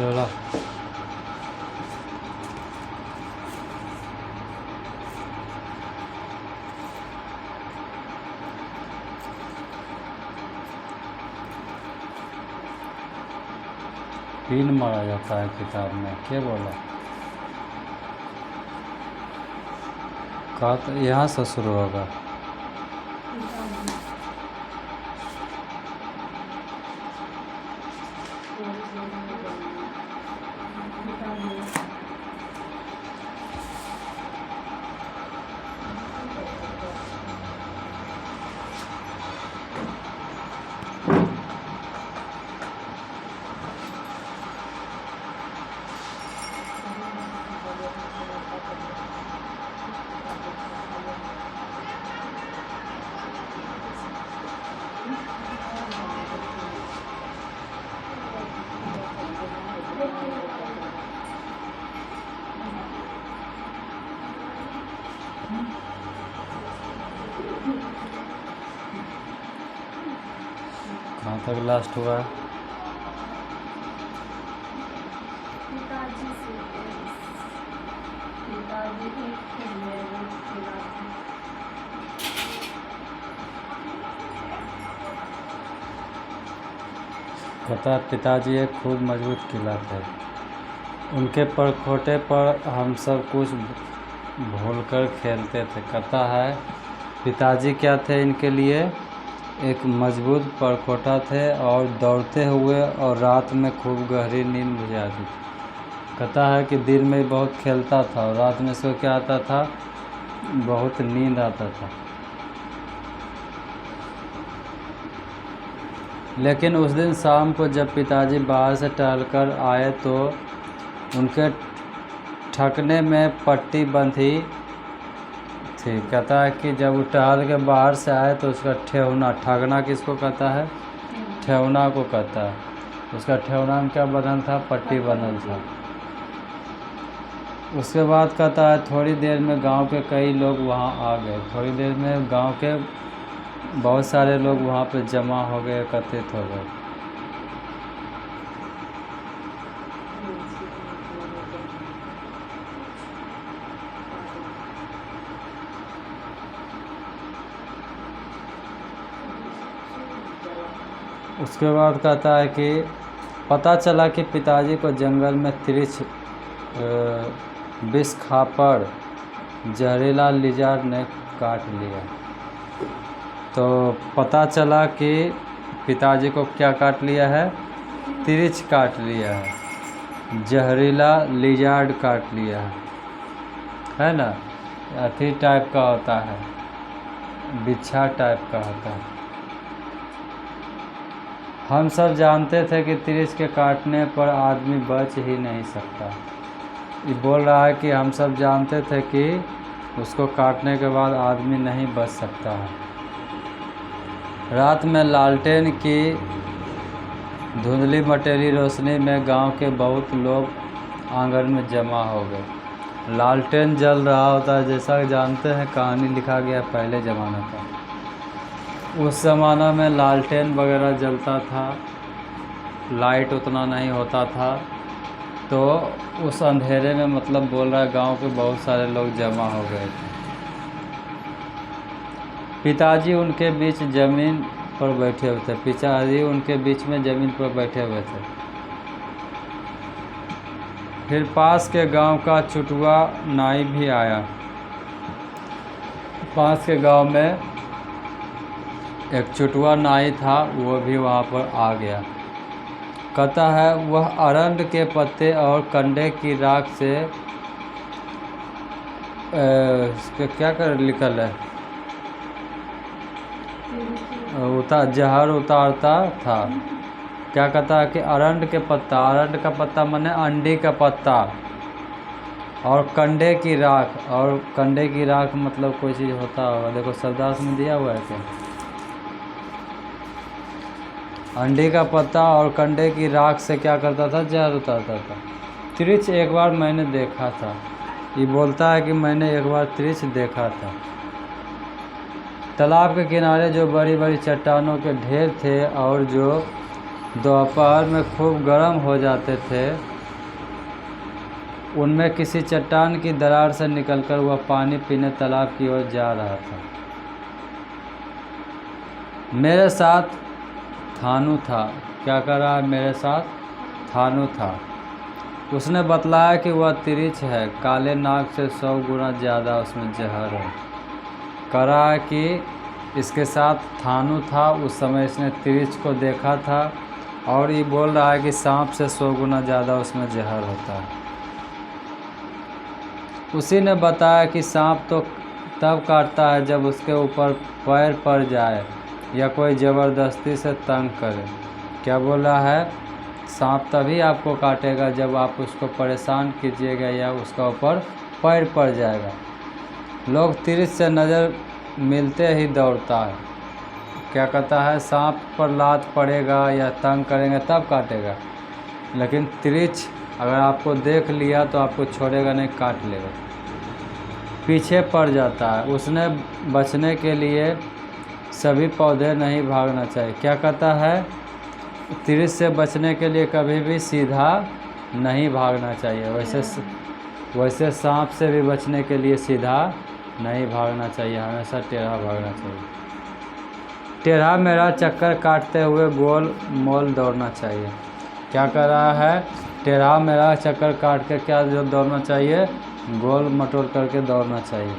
चला। पिन मारा जाता है किताब में, क्या बोला? कहा तो यहाँ से शुरू होगा। कहाँ तक लास्ट हुआ? कहता पिताजी एक खूब मजबूत किला थे, उनके परखोटे पर हम सब कुछ भूलकर खेलते थे। कहता है पिताजी क्या थे इनके लिए? एक मजबूत परखोटा थे और दौड़ते हुए और रात में खूब गहरी नींद मुझे आती थी। कहता है कि दिन में बहुत खेलता था और रात में इसको क्या आता था? बहुत नींद आता था। लेकिन उस दिन शाम को जब पिताजी बाहर से टहलकर आए तो उनके ठकने में पट्टी बंधी थी। कहता है कि जब वो टहल के बाहर से आए तो उसका ठेहुना, ठगना किसको कहता है? ठेहुना को कहता है। उसका ठेहुना में क्या बंधन था? पट्टी बंधन था। उसके बाद कहता है थोड़ी देर में गांव के कई लोग वहां आ गए। थोड़ी देर में गांव के बहुत सारे लोग वहां पे जमा हो गए, एकत्रित हो गए। उसके बाद कहता है कि पता चला कि पिताजी को जंगल में तिरछ विष खाकर जहरीला लिजार ने काट लिया। तो पता चला कि पिताजी को क्या काट लिया है? तिरछ काट लिया है, जहरीला लिजार्ड काट लिया है ना? अथी टाइप का होता है, बिच्छा टाइप का होता है। हम सब जानते थे कि तिरछ के काटने पर आदमी बच ही नहीं सकता। ये बोल रहा है कि हम सब जानते थे कि उसको काटने के बाद आदमी नहीं बच सकता है। रात में लालटेन की धुंधली मटेरी रोशनी में गांव के बहुत लोग आंगन में जमा हो गए। लालटेन जल रहा होता है, जैसा जानते हैं कहानी लिखा गया पहले ज़माना का। उस ज़माना में लालटेन वगैरह जलता था, लाइट उतना नहीं होता था। तो उस अंधेरे में मतलब बोल रहा है गांव के बहुत सारे लोग जमा हो गए थे। पिताजी उनके बीच ज़मीन पर बैठे हुए थे। पिताजी उनके बीच में ज़मीन पर बैठे हुए थे। फिर पास के गांव का चुटुआ नाई भी आया। पास के गांव में एक चुटुआ नाई था, वो भी वहाँ पर आ गया। कहता है वह अरंड के पत्ते और कंडे की राख से क्या कर निकल है जहर उतारता था। क्या कहता है कि अरंड के पत्ता, अरंड का पत्ता माने अंडी का पत्ता, और कंडे की राख। और कंडे की राख मतलब कोई चीज़ होता होगा, देखो शब्दार्थ में दिया हुआ है क्या? अंडे का पत्ता और कंडे की राख से क्या करता था? जहर उतारता था। तिरछ एक बार मैंने देखा था। ये बोलता है कि मैंने एक बार तिरछ देखा था। तालाब के किनारे जो बड़ी बड़ी चट्टानों के ढेर थे और जो दोपहर में खूब गर्म हो जाते थे। उनमें किसी चट्टान की दरार से निकलकर वह पानी पीने तालाब की ओर जा रहा था। मेरे साथ थानू था। क्या कर रहा है? मेरे साथ थानू था। उसने बतलाया कि वह तिरिच है, काले नाग से 100 गुना ज़्यादा उसमें जहर है। कह रहा है कि इसके साथ थानू था, उस समय इसने तिरिच को देखा था और ये बोल रहा है कि सांप से 100 गुना ज़्यादा उसमें जहर होता है। उसी ने बताया कि सांप तो तब काटता है जब उसके ऊपर पैर पड़ जाए या कोई ज़बरदस्ती से तंग करे। क्या बोल रहा है? सांप तभी आपको काटेगा जब आप उसको परेशान कीजिएगा या उसका ऊपर पैर पड़ जाएगा। लोग तिरिच से नज़र मिलते ही दौड़ता है। क्या कहता है? सांप पर लात पड़ेगा या तंग करेंगे तब काटेगा, लेकिन तिरिच अगर आपको देख लिया तो आपको छोड़ेगा नहीं, काट लेगा, पीछे पड़ जाता है। उसने बचने के लिए सभी पौधे नहीं भागना चाहिए। क्या कहता है? तिरिच से बचने के लिए कभी भी सीधा नहीं भागना चाहिए। वैसे सांप से भी बचने के लिए सीधा नहीं भागना चाहिए, हमेशा टेढ़ा भागना चाहिए। टेढ़ा मेरा चक्कर काटते हुए गोल मोल दौड़ना चाहिए। क्या कर रहा है? टेढ़ा मेरा चक्कर काट के क्या दौड़ना चाहिए? गोल मटोल करके दौड़ना चाहिए।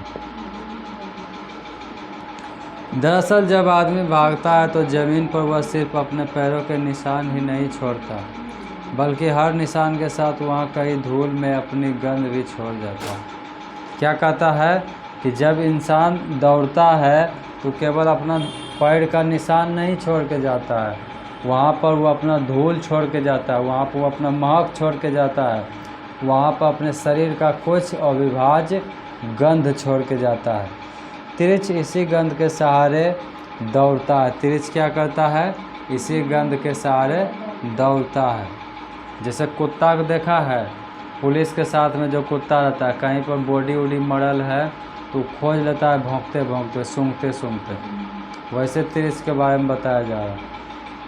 दरअसल जब आदमी भागता है तो ज़मीन पर वह सिर्फ अपने पैरों के निशान ही नहीं छोड़ता, बल्कि हर निशान के साथ वहाँ कहीं धूल में अपनी गंध भी छोड़ जाता है। क्या कहता है कि जब इंसान दौड़ता है तो केवल अपना पैर का निशान नहीं छोड़ के जाता है, वहाँ पर वो अपना धूल छोड़ के जाता है, वहाँ पर वो अपना महक छोड़ के जाता है, वहाँ पर अपने शरीर का कुछ अविभाज्य गंध छोड़ के जाता है। तिरिच इसी गंध के सहारे दौड़ता है। तिरिच क्या करता है? इसी गंध के सहारे दौड़ता है। जैसे कुत्ता को देखा है, पुलिस के साथ में जो कुत्ता रहता है, कहीं पर बॉडी वॉडी मरल है तो खोज लेता है भौंकते भौंकते, सूंघते सूंघते। वैसे तिरिच के बारे में बताया जा रहा है।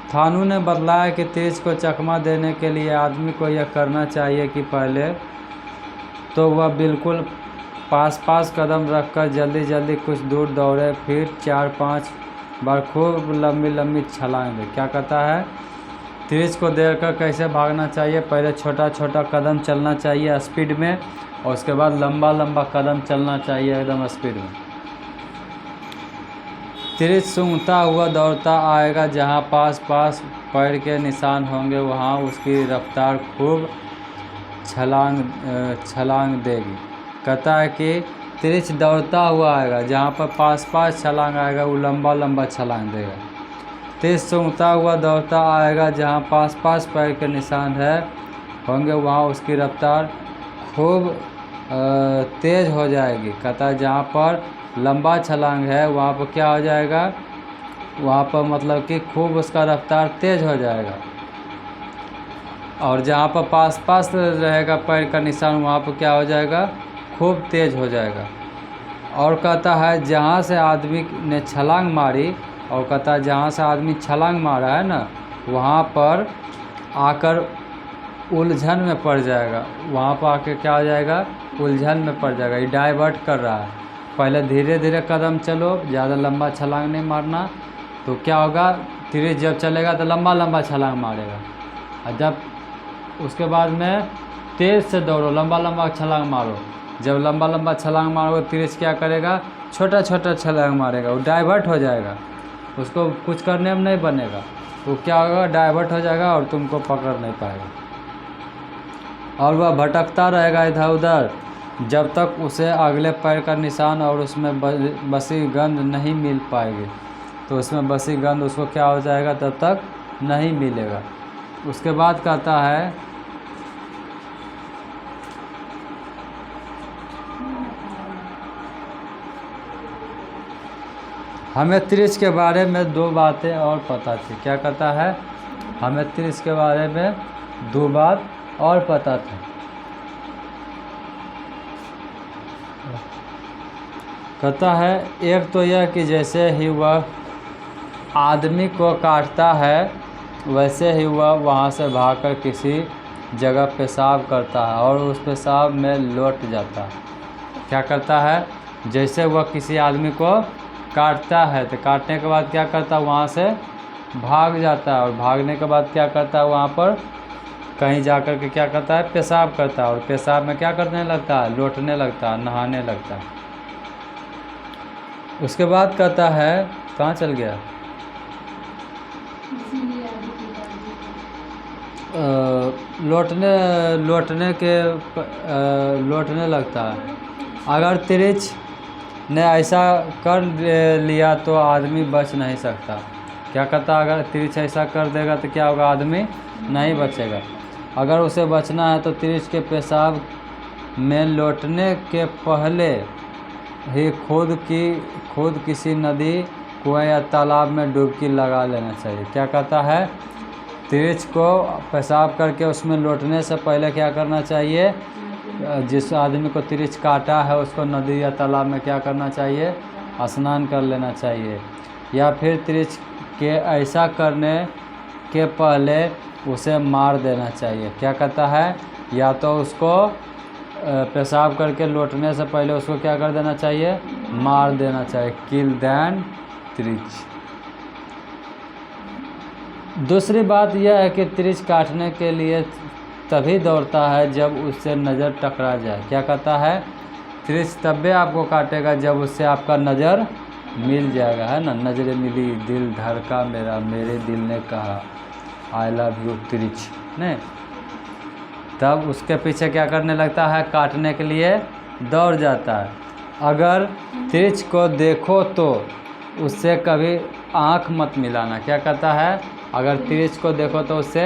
थानू ने बतलाया कि तिरिच को चकमा देने के लिए आदमी को यह करना चाहिए कि पहले तो वह बिल्कुल पास कदम रखकर जल्दी जल्दी कुछ दूर दौड़े, फिर 4-5 बार खूब लंबी लंबी छलांग दे। क्या कहता है? तिरिच को देखकर कैसे भागना चाहिए? पहले छोटा छोटा कदम चलना चाहिए स्पीड में, और उसके बाद लंबा लंबा कदम चलना चाहिए एकदम स्पीड में। तिरिच सूंघता हुआ दौड़ता आएगा, जहाँ पास पैर के निशान होंगे वहाँ उसकी रफ्तार खूब छलांग देगी। कहता है कि तिरिच दौड़ता हुआ आएगा, जहाँ पर पास छलांग आएगा वो लंबा लंबा छलांग देगा। तिरिच सूंघता हुआ दौड़ता आएगा, जहाँ पास पैर के निशान है होंगे वहाँ उसकी रफ्तार खूब तेज़ हो जाएगी। कहता है जहाँ पर लंबा छलांग है वहाँ पर क्या हो जाएगा? वहाँ पर मतलब कि खूब उसका रफ्तार तेज़ हो जाएगा, और जहाँ पर पास रहेगा पैर का निशान वहाँ पर क्या हो जाएगा? खूब तेज़ हो जाएगा। और कहता है जहाँ से आदमी ने छलांग मारी, और कहता है जहाँ से आदमी छलांग मारा है ना वहाँ पर आकर उलझन में पड़ जाएगा। वहाँ पर आके क्या हो जाएगा? उलझन में पड़ जाएगा। ये डाइवर्ट कर रहा है। पहले धीरे धीरे कदम चलो, ज़्यादा लंबा छलांग नहीं मारना, तो क्या होगा? तिरिच जब चलेगा तो लंबा छलांग मारेगा, और जब उसके बाद में तेज़ से दौड़ो, लंबा छलांग मारो। जब लंबा छलांग मारोगे तिरिच क्या करेगा? छोटा छलांग मारेगा, वो डाइवर्ट हो जाएगा, उसको कुछ करने में नहीं बनेगा, तो क्या होगा? डाइवर्ट हो जाएगा और तुमको पकड़ नहीं पाएगा, और वह भटकता रहेगा इधर उधर जब तक उसे अगले पैर का निशान और उसमें बसी गंध नहीं मिल पाएगी। तो उसमें बसी गंध उसको क्या हो जाएगा? तब तक नहीं मिलेगा। उसके बाद कहता है हमें तिरिच के बारे में 2 बातें और पता थी। क्या कहता है? हमें तिरिच के बारे में 2 बात और पता था। कहता है एक तो यह कि जैसे ही वह आदमी को काटता है वैसे ही वह वहाँ से भागकर किसी जगह पेशाब करता है और उस पेशाब में लौट जाता है। क्या करता है, जैसे वह किसी आदमी को काटता है तो काटने के बाद क्या करता है, वहाँ से भाग जाता है और भागने के बाद क्या करता है, वहाँ पर कहीं जाकर के क्या करता है, पेशाब करता है और पेशाब में क्या करने लगता है, लौटने लगता है, नहाने लगता है। उसके बाद कहता है, कहाँ चल गया, लौटने लगता है। अगर तिरिच ने ऐसा कर लिया तो आदमी बच नहीं सकता। क्या कहता है, अगर तिरिच ऐसा कर देगा तो क्या होगा, आदमी नहीं बचेगा। अगर उसे बचना है तो तिरिच के पेशाब में लौटने के पहले ही खुद किसी नदी, कुएं या तालाब में डुबकी लगा लेना चाहिए। क्या कहता है, तिरिच को पेशाब करके उसमें लौटने से पहले क्या करना चाहिए, जिस आदमी को तिरिच काटा है उसको नदी या तालाब में क्या करना चाहिए, स्नान कर लेना चाहिए। या फिर तिरिच के ऐसा करने के पहले उसे मार देना चाहिए। क्या कहता है, या तो उसको पेशाब करके लौटने से पहले उसको क्या कर देना चाहिए, मार देना चाहिए, किल दैन तिरिच। दूसरी बात यह है कि तिरिच काटने के लिए तभी दौड़ता है जब उससे नज़र टकरा जाए। क्या कहता है, तिरिच तब आपको काटेगा जब उससे आपका नज़र मिल जाएगा, है ना। नज़रें मिली, दिल धड़का मेरा, मेरे दिल ने कहा आई लव यू तिरिच, नहीं, तब उसके पीछे क्या करने लगता है, काटने के लिए दौड़ जाता है। अगर तिरिच को देखो तो उससे कभी आँख मत मिलाना। क्या कहता है, अगर तिरिच को देखो तो उससे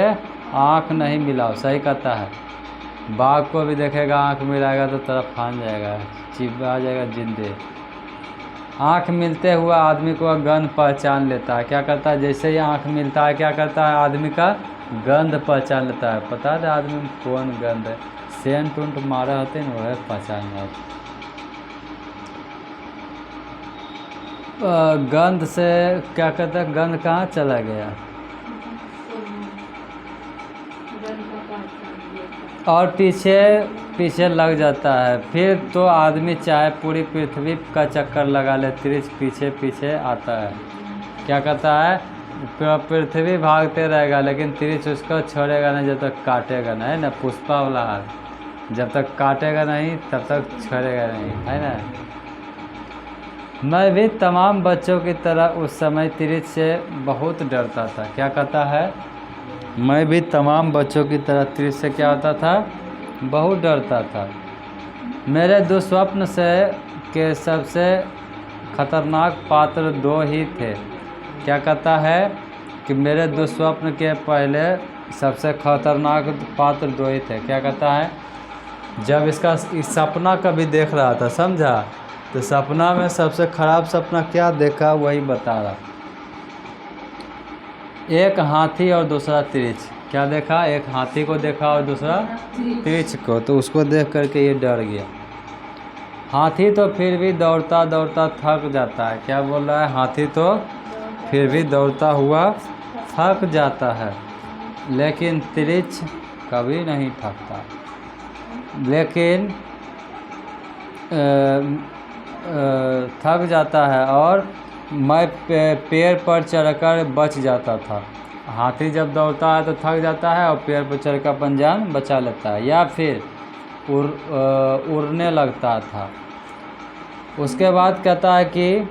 आँख नहीं मिलाओ। सही कहता है, बाघ को भी देखेगा आँख मिलाएगा तो तरफ फान जाएगा, चिपा जाएगा जिंदे। आँख मिलते हुआ आदमी को गंध पहचान लेता है। क्या करता है, जैसे ही आँख मिलता है क्या करता है, आदमी का गंध पहचान लेता है। पता है आदमी में कौन गंध है, सेंट उंट मारे होते हैं वह पहचान जाता। गंध से क्या कहता है, गंध कहाँ चला गया, और पीछे लग जाता है। फिर तो आदमी चाहे पूरी पृथ्वी का चक्कर लगा ले, तिरिच पीछे पीछे आता है। क्या कहता है, पृथ्वी भागते रहेगा लेकिन तिरिच उसको छोड़ेगा नहीं जब तक काटेगा नहीं, है ना। पुष्पा वाला हाल, जब तक काटेगा नहीं तब तक छोड़ेगा नहीं, है ना। मैं भी तमाम बच्चों की तरह उस समय तिरिच से बहुत डरता था। क्या कहता है, मैं भी तमाम बच्चों की तरह तिरिच से क्या होता था, बहुत डरता था। मेरे दुस्वप्न से के सबसे खतरनाक पात्र दो ही थे। क्या कहता है कि मेरे दुस्वप्न के पहले सबसे खतरनाक पात्र दो ही थे। क्या कहता है, जब इस सपना कभी देख रहा था, समझा, तो सपना में सबसे खराब सपना क्या देखा वही बता रहा। एक हाथी और दूसरा तिरिच। क्या देखा, एक हाथी को देखा और दूसरा तिरिच को, तो उसको देख करके ये डर गया। हाथी तो फिर भी दौड़ता दौड़ता थक जाता है। क्या बोल रहा है, हाथी तो फिर भी दौड़ता हुआ थक जाता है, लेकिन तिरिच कभी नहीं थकता। लेकिन थक जाता है और मैं पेड़ पर चढ़कर बच जाता था। हाथी जब दौड़ता है तो थक जाता है और पेड़ पर चढ़कर अपन जान बचा लेता है, या फिर उड़ने लगता था। उसके बाद कहता है कि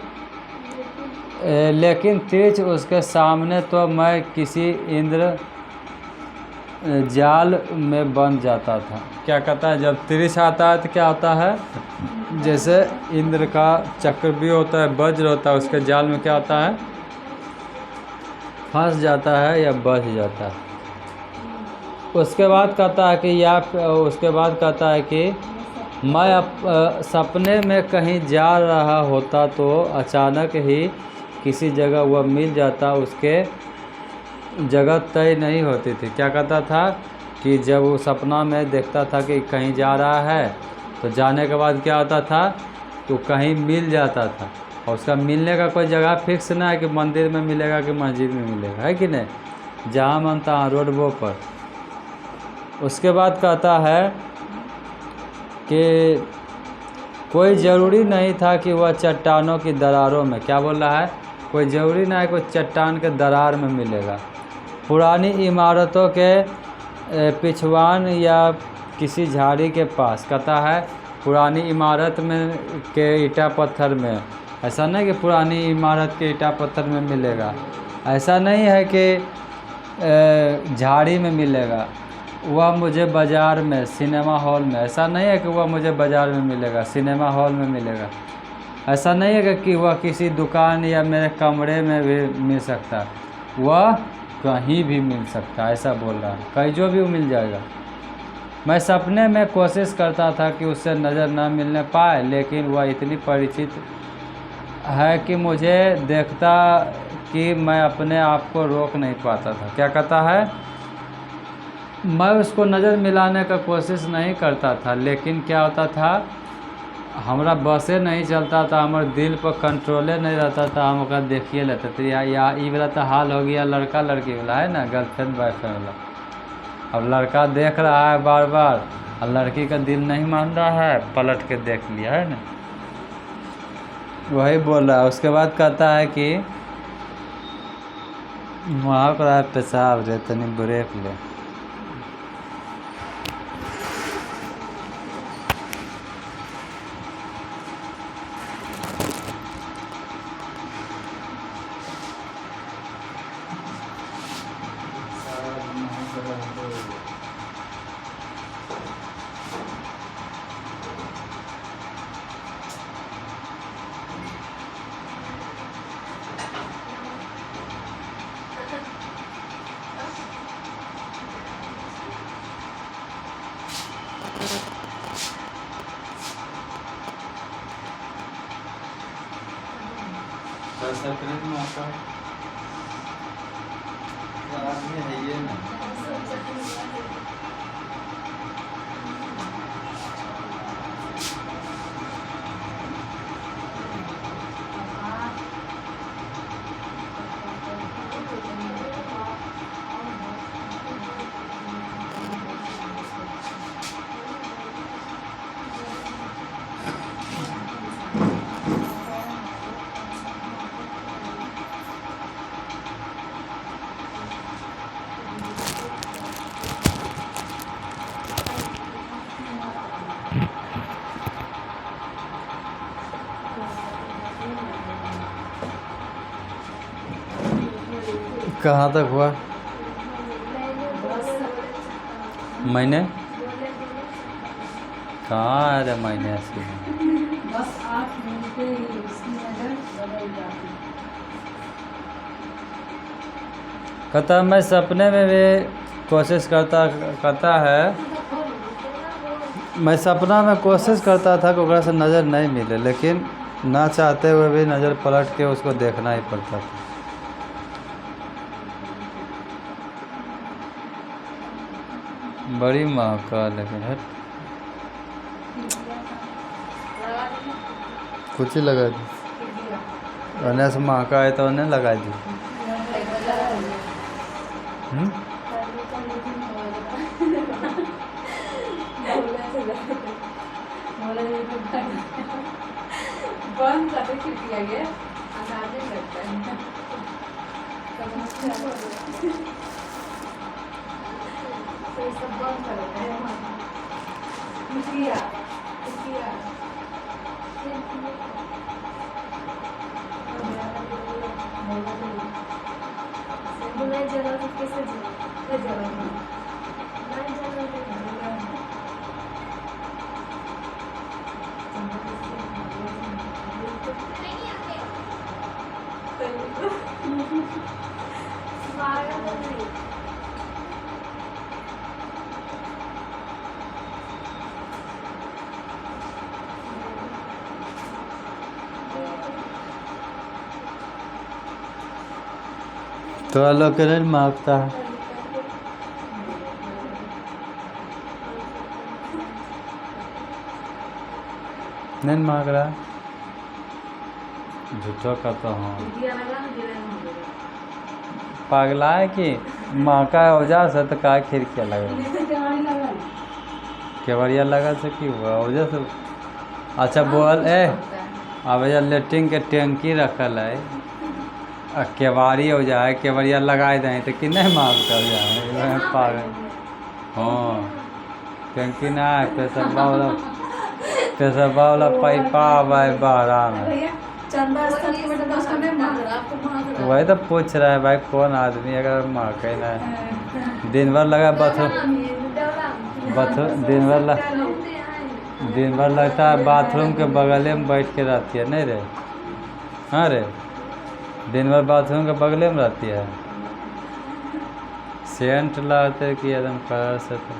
लेकिन तिरिच उसके सामने तो मैं किसी इंद्र जाल में बंध जाता था। क्या कहता है, जब तिरिच आता है तो क्या होता है, जैसे इंद्र का चक्र भी होता है, वज्र होता है, उसके जाल में क्या होता है, फंस जाता है या बच जाता है। उसके बाद कहता है कि मैं सपने में कहीं जा रहा होता तो अचानक ही किसी जगह वह मिल जाता, उसके जगह तय नहीं होती थी। क्या कहता था कि जब वो सपना में देखता था कि कहीं जा रहा है तो जाने के बाद क्या होता था, तो कहीं मिल जाता था, और उसका मिलने का कोई जगह फिक्स ना है कि मंदिर में मिलेगा कि मस्जिद में मिलेगा, है कि नहीं। जहाँ मन तहाँ रोड वो पर। उसके बाद कहता है कि कोई ज़रूरी नहीं था कि वह चट्टानों की दरारों में, क्या बोल रहा है, कोई ज़रूरी ना है कोई चट्टान के दरार में मिलेगा, पुरानी इमारतों के पिछवान या किसी झाड़ी के पास। कहता है पुरानी इमारत में के ईटा पत्थर में, ऐसा नहीं कि पुरानी इमारत के ईटा पत्थर में मिलेगा, ऐसा नहीं है कि झाड़ी में मिलेगा। वह मुझे बाज़ार में, सिनेमा हॉल में, ऐसा नहीं है कि वह मुझे बाज़ार में मिलेगा, सिनेमा हॉल में मिलेगा। ऐसा नहीं है कि वह किसी दुकान या मेरे कमरे में भी मिल सकता, वह कहीं भी मिल सकता, ऐसा बोल रहा है, कहीं जो भी मिल जाएगा। मैं सपने में कोशिश करता था कि उससे नज़र न मिलने पाए, लेकिन वह इतनी परिचित है कि मुझे देखता कि मैं अपने आप को रोक नहीं पाता था। क्या कहता है, मैं उसको नज़र मिलाने का कोशिश नहीं करता था, लेकिन क्या होता था, हमारा बसे नहीं चलता था, हमारे दिल पर कंट्रोले नहीं रहता था, हम ओकरा देखिए लेते थे। या ये वाला तो हाल हो गया लड़का लड़की वाला, है ना, गर्लफ्रेंड बॉयफ्रेंड वाला। अब लड़का देख रहा है बार बार और लड़की का दिल नहीं मान रहा है, पलट के देख लिया, है ना, वही बोल रहा है। उसके बाद कहता है कि वहाँ पर पेशाब रे तनी ब्रेक ले। आदमी है ये ना, कहाँ तक हुआ? मैंने कहाँ है रे, मैंने ऐसे बस 8 मिनट पे ही उसकी नज़र बदल जाती। कहता मैं सपने में भी कोशिश करता है, मैं सपना में कोशिश करता था कि ओकरा से नज़र नहीं मिले, लेकिन ना चाहते हुए भी नज़र पलट के उसको देखना ही पड़ता था। बड़ी महका, लेकिन है कुछ ही लगा दी, उन्हें से महका है तो उन्हें लगा दी। बंद करके किया गया अंदाजे लगता है तो सब बंद करते हैं। किया बुलाई जगह तो कैसे जगह नहीं जगह तो लोग के नहीं मांगता है, नहीं मांग रहा, झूठा कहता हूँ। पागला है कि माँ का औजार से तो का खिड़किया लगा केवड़िया लगा से कि हुआ औजार से। अच्छा बोल ए अब भैया लेट्रिन के टंकी रखल है आ केवाड़ी हो जाए केवड़िया लगाए दें तो कि नहीं मांग कर जाए पागल। हाँ टंकी ना है पेशवा वाला पैपा आए बाहरा में। चंदा स्थल के बेटा दोस्त नहीं मांग रहा आपको मांग रहा वही तो पूछ रहा है भाई कौन आदमी अगर मांगे ना दिन भर लगा दिन भर लगता है बाथरूम के बगले में बैठ के रहती है नहीं रे। हाँ रे दिन भर बाथरूम के बगले में रहती है सेंट लाते कि एकदम कलर से तो।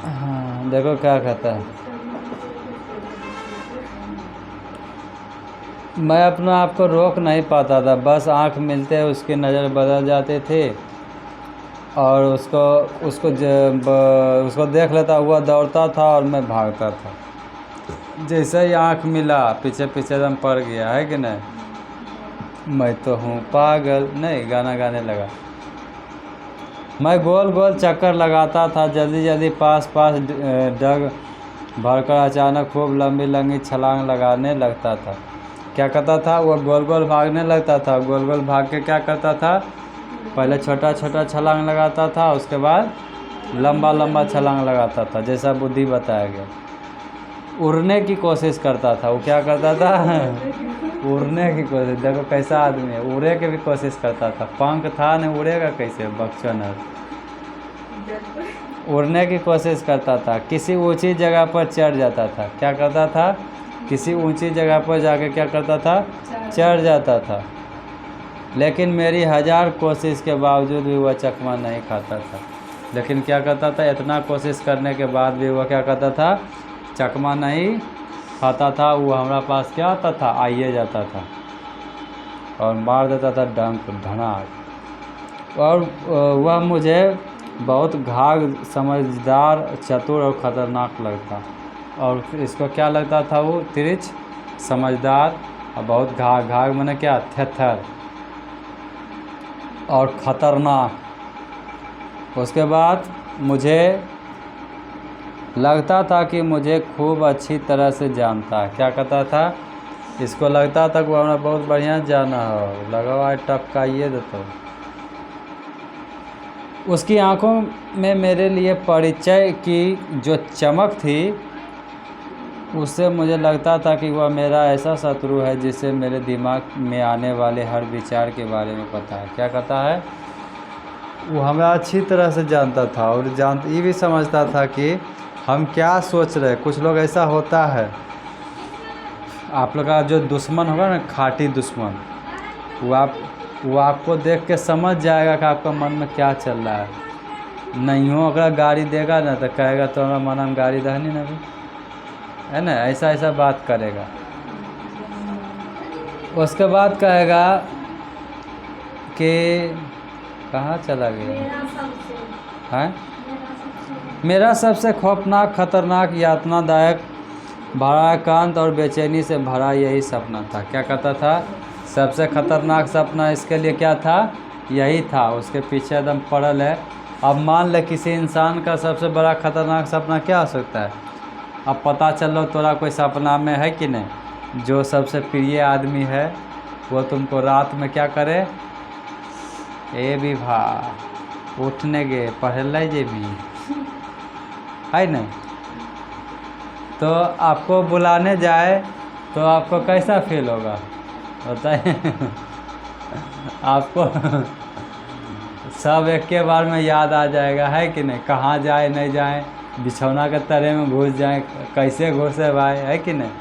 हाँ देखो क्या कहता है। मैं अपना आप को रोक नहीं पाता था बस आंख मिलते उसकी नज़र बदल जाते थे और उसको देख लेता हुआ दौड़ता था और मैं भागता था। जैसे ही आंख मिला पीछे पीछे एकदम पड़ गया है कि नहीं। मैं तो हूँ पागल नहीं गाना गाने लगा। मैं गोल गोल चक्कर लगाता था जल्दी जल्दी पास डग भरकर अचानक खूब लंबी लंबी छलांग लगाने लगता था। क्या करता था वो गोल गोल भागने लगता था गोल गोल भाग के क्या करता था पहले छोटा छोटा छलांग लगाता था उसके बाद लंबा लंबा छलांग लगाता था जैसा बुद्धि बताया गया। उड़ने की कोशिश करता था वो क्या करता था उड़ने की कोशिश। देखो कैसा आदमी है उड़े की भी कोशिश करता था पंख था नहीं उड़ेगा कैसे बक्चन है। उड़ने की कोशिश करता था किसी ऊंची जगह पर चढ़ जाता था। क्या करता था किसी ऊंची जगह पर जाके क्या करता था चढ़ जाता था। लेकिन मेरी 1000 कोशिश के बावजूद भी वह चकमा नहीं खाता था। लेकिन क्या करता था इतना कोशिश करने के बाद भी वह क्या करता था चकमा नहीं खाता था। वो हमारा पास क्या आता था आइए जाता था और मार देता था डंक धनाक। और वह मुझे बहुत घाघ समझदार चतुर और ख़तरनाक लगता। और इसको क्या लगता था वो तिरछ समझदार और बहुत घाघ मैंने क्या थेथर और ख़तरनाक। उसके बाद मुझे लगता था कि मुझे खूब अच्छी तरह से जानता है। क्या कहता था इसको लगता था कि वो हमें बहुत बढ़िया जाना हो लगा हुआ टपकाइए देता। उसकी आंखों में मेरे लिए परिचय की जो चमक थी उससे मुझे लगता था कि वह मेरा ऐसा शत्रु है जिसे मेरे दिमाग में आने वाले हर विचार के बारे में पता है। क्या कहता है वो हमें अच्छी तरह से जानता था और ये भी समझता था कि हम क्या सोच रहे। कुछ लोग ऐसा होता है आप लोग का जो दुश्मन होगा ना खाटी दुश्मन वो आपको देख के समझ जाएगा कि आपका मन में क्या चल रहा है। नहीं हो अगर गाड़ी देगा ना तो कहेगा तो हमारा मन में गाड़ी रहनी ना भी है ना ऐसा बात करेगा। उसके बाद कहेगा कि कहाँ चला गया है। मेरा सबसे खौफनाक खतरनाक यातनादायक भाराक्रांत और बेचैनी से भरा यही सपना था। क्या कहता था सबसे खतरनाक सपना इसके लिए क्या था यही था। उसके पीछे एकदम पड़ल है। अब मान ले किसी इंसान का सबसे बड़ा खतरनाक सपना क्या हो सकता है। अब पता चलो तोरा कोई सपना में है कि नहीं जो सबसे प्रिय आदमी है वो तुमको रात में क्या करे ए भी भा उठने गए पढ़ जे भी है नहीं तो आपको बुलाने जाए तो आपको कैसा फील होगा बताइए। आपको सब एक के बार में याद आ जाएगा है कि नहीं कहाँ जाए नहीं जाए बिछौना के तरे में घुस जाए कैसे घुसे भाई है कि नहीं।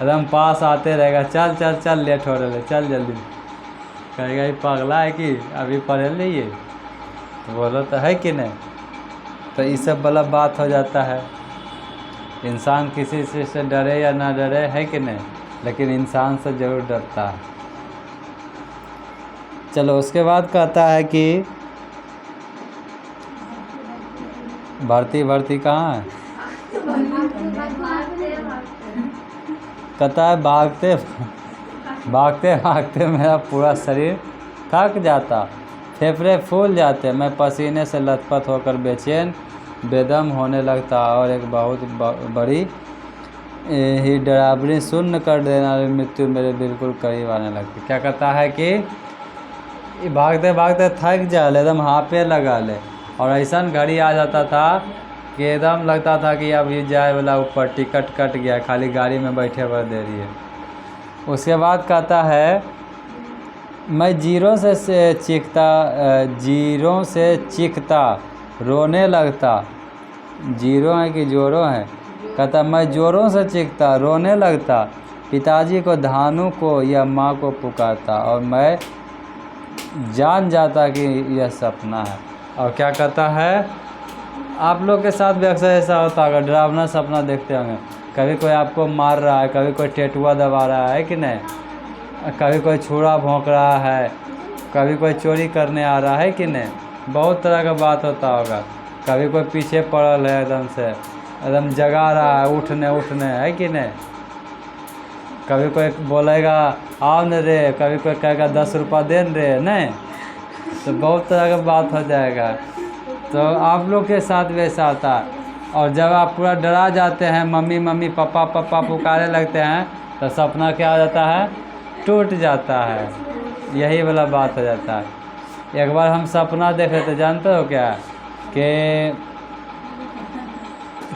एकदम पास आते रहेगा चल चल चल लेट हो रहा है चल जल्दी कहेगा ये पगला है कि अभी पढ़ लीजिए तो बोलो तो है कि नहीं। तो ये सब वाला बात हो जाता है। इंसान किसी से डरे या ना डरे है कि नहीं लेकिन इंसान से ज़रूर डरता है। चलो उसके बाद कहता है कि भर्ती कहाँ है कहता है भागते भागते भागते मेरा पूरा शरीर थक जाता, फेफड़े फूल जाते, मैं पसीने से लथपथ होकर बेचैन बेदम होने लगता और एक बहुत बड़ी ही डरावनी शून्य कर देने वाली मृत्यु मेरे बिल्कुल करीब आने लगती। क्या कहता है कि भागते भागते थक जाए, एकदम हाफे लगा ले, और ऐसा घड़ी आ जाता था कि एकदम लगता था कि अब ये जाए वाला ऊपर, टिकट कट गया, खाली गाड़ी में बैठे हुए दे रही है। उसके बाद कहता है मैं जीरों से चीखता रोने लगता। जीरो है कि जोरों है? कहता मैं जोरों से चीखता रोने लगता, पिताजी को, धानु को या माँ को पुकारता, और मैं जान जाता कि यह सपना है। और क्या कहता है, आप लोग के साथ भी अक्सर ऐसा होता होगा, डरावना सपना देखते होंगे, कभी कोई आपको मार रहा है, कभी कोई टेटुआ दबा रहा है कि नहीं, कभी कोई छुरा भोंक रहा है, कभी कोई चोरी करने आ रहा है कि नहीं, बहुत तरह का बात होता होगा। कभी कोई पीछे पड़ल है, एकदम से एकदम जगा रहा है, उठने है कि नहीं। कभी कोई बोलेगा आओ न रे, कभी कोई कहेगा 10 रुपया दे न रे, नहीं, तो बहुत तरह का बात हो जाएगा। तो आप लोग के साथ वैसा आता है। और जब आप पूरा डरा जाते हैं, मम्मी मम्मी पापा पापा पुकारे लगते हैं, तो सपना क्या हो जाता है, टूट जाता है। यही वाला बात हो जाता है। एक बार हम सपना देखे थे, जानते हो क्या, कि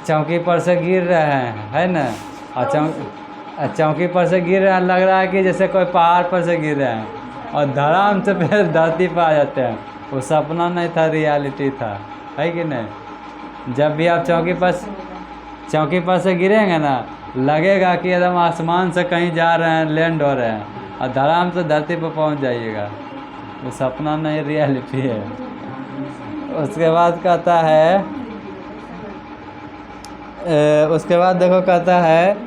चौकी पर से गिर रहे हैं, है ना, और चौकी पर से गिर रहे हैं, लग रहा है कि जैसे कोई पहाड़ पर से गिर रहे हैं, और धड़ाम से फिर धरती पर आ जाते हैं। वो सपना नहीं था, रियलिटी था, है कि नहीं। जब भी आप चौकी पर से गिरेंगे ना, लगेगा कि एकदम आसमान से कहीं जा रहे हैं, लैंड हो रहे हैं, और धड़ाम से धरती पर पहुंच जाइएगा। वो सपना नहीं, रियलिटी है। उसके बाद कहता है उसके बाद देखो, कहता है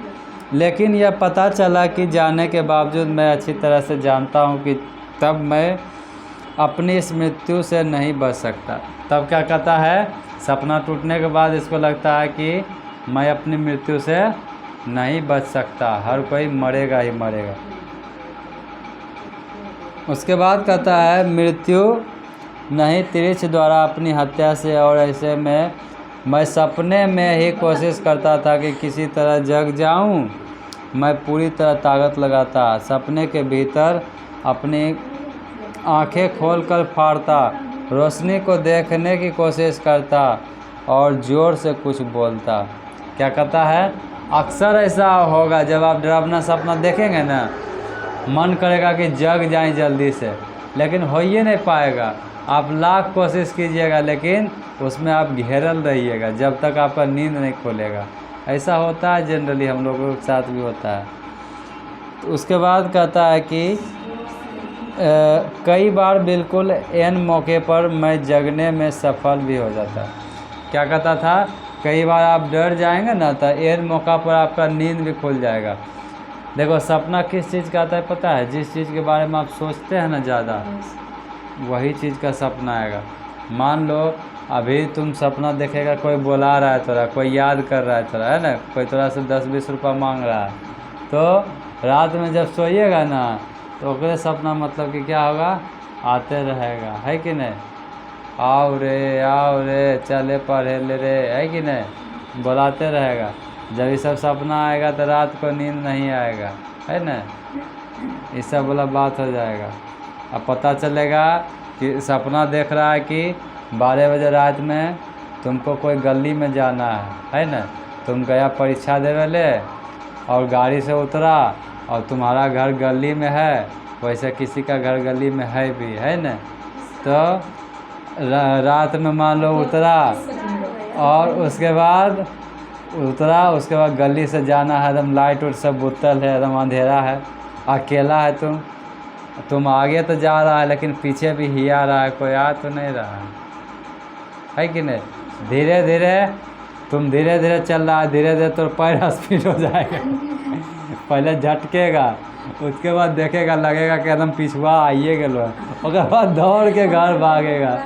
लेकिन यह पता चला कि जाने के बावजूद मैं अच्छी तरह से जानता हूँ कि तब मैं अपनी इस मृत्यु से नहीं बच सकता। तब क्या कहता है, सपना टूटने के बाद इसको लगता है कि मैं अपनी मृत्यु से नहीं बच सकता, हर कोई मरेगा ही मरेगा। उसके बाद कहता है मृत्यु नहीं तिरछ द्वारा अपनी हत्या से, और ऐसे में मैं सपने में ही कोशिश करता था कि किसी तरह जग जाऊं। मैं पूरी तरह ताकत लगाता, सपने के भीतर अपनी आंखें खोलकर फाड़ता, रोशनी को देखने की कोशिश करता और ज़ोर से कुछ बोलता। क्या कहता है, अक्सर ऐसा होगा जब आप डरावना सपना देखेंगे ना, मन करेगा कि जग जाएं जल्दी से, लेकिन हो ही नहीं पाएगा। आप लाख कोशिश कीजिएगा, लेकिन उसमें आप घेरल रहिएगा जब तक आपका नींद नहीं खोलेगा। ऐसा होता है, जनरली हम लोगों के साथ भी होता है। तो उसके बाद कहता है कि कई बार बिल्कुल एन मौके पर मैं जगने में सफल भी हो जाता। क्या कहता था, कई बार आप डर जाएंगे ना, तो एन मौका पर आपका नींद भी खुल जाएगा। देखो सपना किस चीज़ का आता है पता है, जिस चीज़ के बारे में आप सोचते हैं ना ज़्यादा, वही चीज़ का सपना आएगा। मान लो अभी तुम सपना देखेगा, कोई बुला रहा है तोरा, कोई याद कर रहा है तोरा, है ना, कोई तोरा से 10-20 रुपया मांग रहा है, तो रात में जब सोइएगा ना, तो ओकरे सपना मतलब कि क्या होगा, आते रहेगा, है कि नहीं, आओ रे चले पढ़े ले रे, है कि नहीं, बुलाते रहेगा। जब ये सब सपना आएगा तो रात को नींद नहीं आएगा, है ना, ये सब वाला बात हो जाएगा। अब पता चलेगा कि सपना देख रहा है कि 12 बजे रात में तुमको कोई गली में जाना है ना, तुम गया परीक्षा देवे ले, और गाड़ी से उतरा और तुम्हारा घर गली में है, वैसे किसी का घर गली में है भी, है ना, तो रात में मान लो उतरा, और उसके बाद गली से जाना है, एकदम लाइट उट सब बुतल है, एकदम अंधेरा है, अकेला है तुम आगे तो जा रहा है, लेकिन पीछे भी ही आ रहा है, कोई आ तो नहीं रहा है कि नहीं। तुम धीरे धीरे चल रहा है, धीरे धीरे तो पैर स्पीड हो जाएगा। पहले झटकेगा, उसके बाद देखेगा, लगेगा कि एकदम पिछुआ आइए गलो है, उसके बाद दौड़ के घर भागेगा,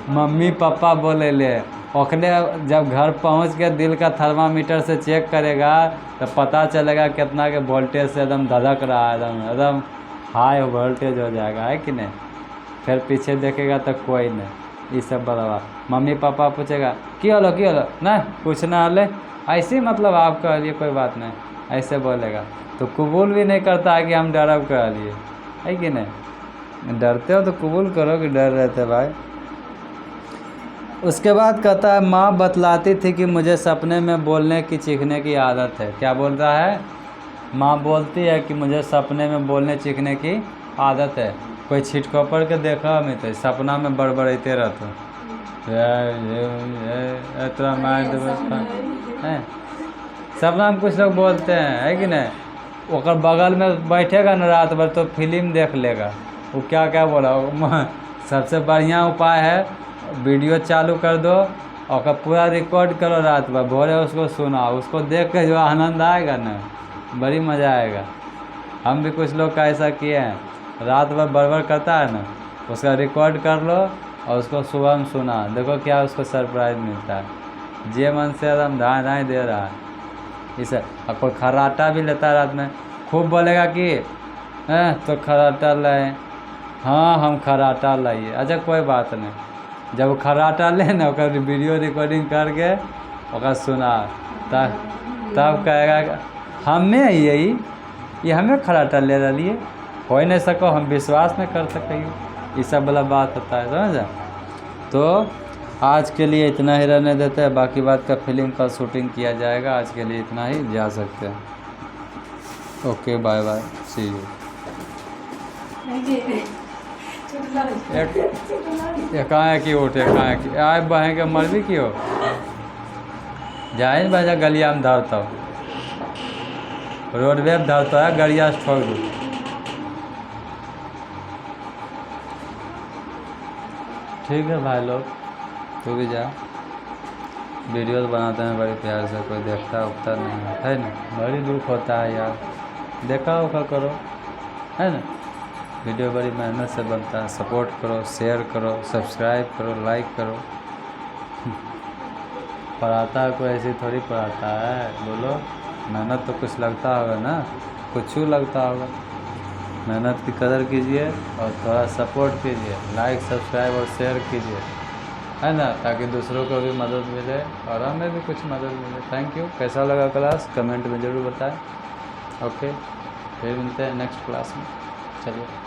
मम्मी पापा बोले ले, ओखने जब घर पहुंच के दिल का थर्मामीटर से चेक करेगा तो पता चलेगा कितना के वोल्टेज से एकदम धधक रहा है, एकदम हाई वोल्टेज हो जाएगा, है कि नहीं। फिर पीछे देखेगा तो कोई नहीं, ये सब बदवा। मम्मी पापा पूछेगा की होलो नहीं कुछ ना हले, ऐसे ही मतलब आप कह लिए कोई बात नहीं, ऐसे बोलेगा तो कबूल भी नहीं करता है कि हम डरब कह लिए, है कि नहीं। डरते हो तो कबूल करो कि डर रहे थे भाई। उसके बाद कहता है माँ बतलाती थी कि मुझे सपने में बोलने की चीखने की आदत है। क्या बोल रहा है? माँ बोलती है कि मुझे सपने में बोलने चीखने की आदत है। कोई छिटकोपर के देखा हमें तो सपना में बड़बड़ाते रहते इतना मार है। सपना में कुछ लोग बोलते हैं, है कि नहीं। ओकर बगल में बैठेगा ना रात भर तो फिल्म देख लेगा, वो क्या क्या बोला। सबसे बढ़िया उपाय है वीडियो चालू कर दो और पूरा रिकॉर्ड करो रात भर, भोरे उसको सुनाओ, उसको देख के जो आनंद आएगा ना बड़ी मज़ा आएगा। हम भी कुछ लोग का ऐसा किए हैं, रात भर बड़बड़ करता है ना, उसका रिकॉर्ड कर लो और उसको सुबह में सुना, देखो क्या उसको सरप्राइज मिलता है। जे मन से एकदम धाए धाए दे रहा है इसे। और कोई खर्राटा भी लेता है रात में, खूब बोलेगा कि तो खर्राटा लाए, हाँ हम खर्राटा लाइए। अच्छा कोई बात नहीं, जब खर्राटा ले ना ओकर वीडियो रिकॉर्डिंग करके ओकर सुना, तब कहेगा हमें यही ये हमें खर्राटा ले रही है, हो नहीं सको, हम विश्वास नहीं कर सके, ये सब वाला बात होता है, समझा। तो आज के लिए इतना ही रहने देते हैं, बाकी बात का फिल्म का शूटिंग किया जाएगा। आज के लिए इतना ही, जा सकते हैं। Okay bye bye, see you. कहाँ की उठे कहाँ की आए बहें के मरबी की हो जाए बजा गलिया में धरता हो, रोडवे में धरता है, गड़िया से ठोक दो। ठीक है भाई लोग, तू भी जा, वीडियोस बनाते हैं बड़े प्यार से, कोई देखता उगता नहीं है ना, बड़ी दुख होता है यार, देखा उखा करो, है ना। वीडियो बड़ी मेहनत से बनता है, सपोर्ट करो, शेयर करो, सब्सक्राइब करो, लाइक करो। पढ़ाता है कोई ऐसे थोड़ी पढ़ाता है, बोलो मेहनत तो कुछ लगता होगा ना, कुछ लगता होगा। मेहनत की कदर कीजिए और थोड़ा सपोर्ट कीजिए, लाइक सब्सक्राइब और शेयर कीजिए, है ना, ताकि दूसरों को भी मदद मिले और हमें भी कुछ मदद मिले। Thank you. कैसा लगा क्लास कमेंट में ज़रूर बताएं। ओके, फिर मिलते हैं नेक्स्ट क्लास में। चलिए।